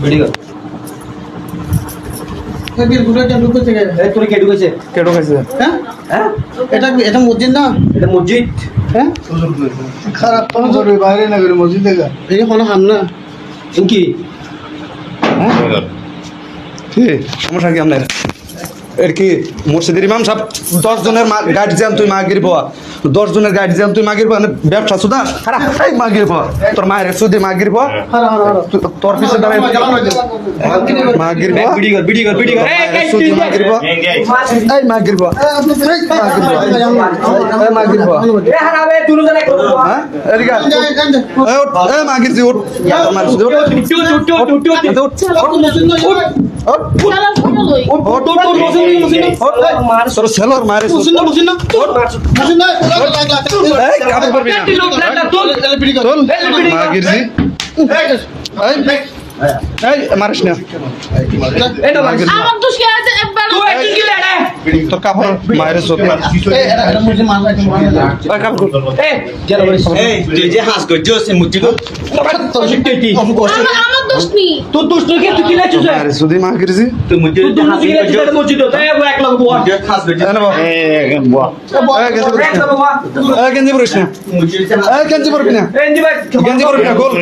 Video এর গুলো কেন ঢুকছে এই তোরে কে ঢুকেছে কে ঢুকাইছে? হ্যাঁ হ্যাঁ এটা মসজিদ না এটা মসজিদ হ্যাঁ খারাপ কাম করবে বাইরে না করে মসজিদ থেকে এই হলো হামনা কি কি সমস্যা কি আপনার? এর কি মসজিদের ইমাম সাহেব 10 জনের গার্জিয়ান তুই মাগির বাবা 10 জনের গার্জিয়ান তুই মাগির বাবা ব্যবসা সুদা খারাপ এই মাগির বাবা তোর মায়ের সুদি মাগির বাবা হারা হারা হারা তোর পিছে দাঁড়াই মাগির বাবা ভিডিও সুদি মাগির বাবা এই মাগির বাবা আপনি এই মাগির বাবা এ হারাবে তুই জানা হ্যাঁ এদিকে এই উঠ এই মাগির জি উঠ তোর মায়ের সুদি উঠ তোর ছেলের মায়ের সুদি এই কাপড় করবি না মাগির জি এই মারিস না আমার দোষ কি আছে একবার তোর কাপড় মায়ের সুদি ওই কাপড় কর এই তুই যে হাস করছিস এই মসজিদ তোর শিখতে কি আমার দোষ নেই তোর দোষ তুই কি লাইছিস মায়ের সুদি মাগির জি তুই মসজিদ হাস করছিস মসজিদ তাই এক লাখ বড় হাস করছিস গেঞ্জি পরিস না মসজিদ গেঞ্জি পরবি না এই জি ভাই গেঞ্জি পরবি না গোল